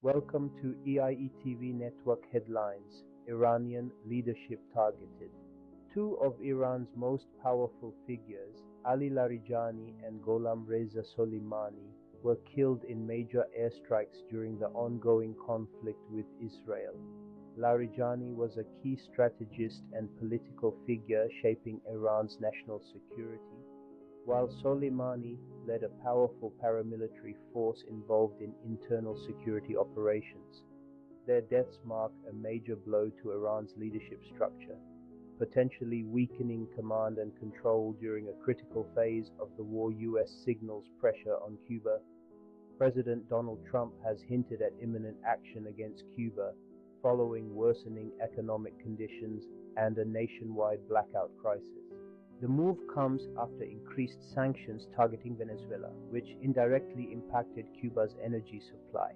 Welcome to EIETV Network Headlines. Iranian leadership targeted. Two of Iran's most powerful figures, Ali Larijani and Gholam Reza Soleimani, were killed in major airstrikes during the ongoing conflict with Israel. Larijani was a key strategist and political figure shaping Iran's national security, while Soleimani led a powerful paramilitary force involved in internal security operations. Their deaths mark a major blow to Iran's leadership structure, potentially weakening command and control during a critical phase of the war. U.S. signals pressure on Cuba. President Donald Trump has hinted at imminent action against Cuba following worsening economic conditions and a nationwide blackout crisis. The move comes after increased sanctions targeting Venezuela, which indirectly impacted Cuba's energy supply.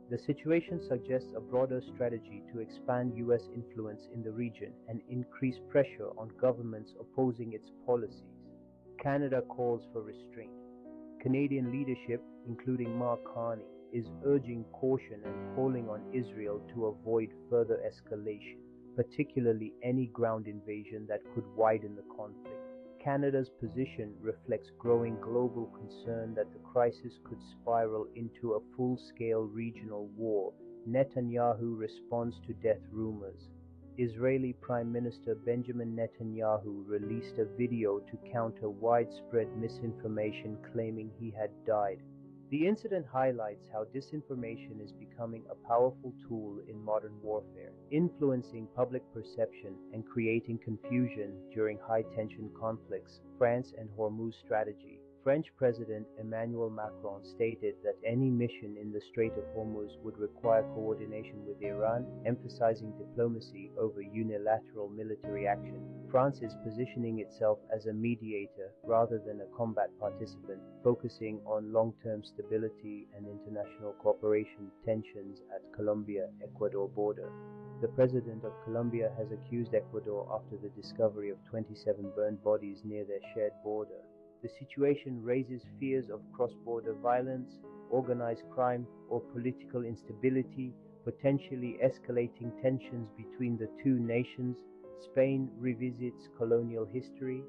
The situation suggests a broader strategy to expand U.S. influence in the region and increase pressure on governments opposing its policies. Canada calls for restraint. Canadian leadership, including Mark Carney, is urging caution and calling on Israel to avoid further escalation, particularly any ground invasion that could widen the conflict. Canada's position reflects growing global concern that the crisis could spiral into a full-scale regional war. Netanyahu responds to death rumors. Israeli Prime Minister Benjamin Netanyahu released a video to counter widespread misinformation claiming he had died. The incident highlights how disinformation is becoming a powerful tool in modern warfare, influencing public perception and creating confusion during high-tension conflicts. France and Hormuz strategy. French President Emmanuel Macron stated that any mission in the Strait of Hormuz would require coordination with Iran, emphasizing diplomacy over unilateral military action. France is positioning itself as a mediator rather than a combat participant, focusing on long-term stability and international cooperation. Tensions at Colombia-Ecuador border. The president of Colombia has accused Ecuador after the discovery of 27 burned bodies near their shared border. The situation raises fears of cross-border violence, organized crime, or political instability, potentially escalating tensions between the two nations. Spain revisits colonial history.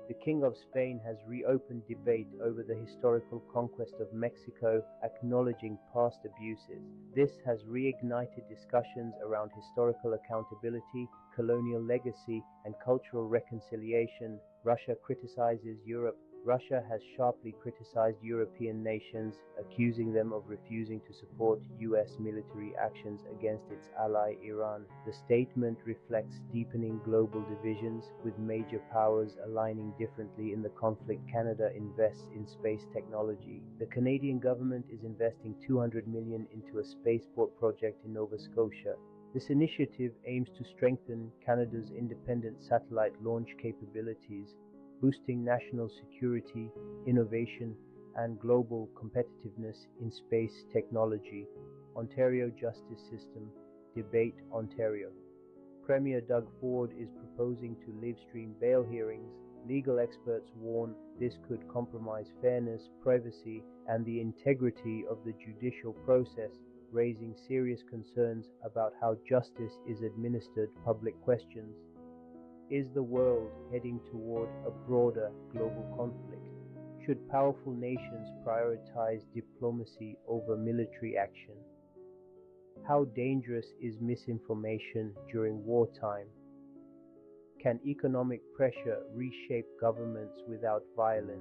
The King of Spain has reopened debate over the historical conquest of Mexico, acknowledging past abuses. This has reignited discussions around historical accountability, colonial legacy, and cultural reconciliation. Russia criticizes Europe. Russia has sharply criticized European nations, accusing them of refusing to support U.S. military actions against its ally Iran. The statement reflects deepening global divisions, with major powers aligning differently in the conflict. Canada invests in space technology. The Canadian government is investing $200 million into a spaceport project in Nova Scotia. This initiative aims to strengthen Canada's independent satellite launch capabilities, boosting national security, innovation, and global competitiveness in space technology. Ontario Justice System debate. Ontario Premier Doug Ford is proposing to live-stream bail hearings. Legal experts warn this could compromise fairness, privacy, and the integrity of the judicial process, raising serious concerns about how justice is administered. Public questions. Is the world heading toward a broader global conflict? Should powerful nations prioritize diplomacy over military action? How dangerous is misinformation during wartime? Can economic pressure reshape governments without violence?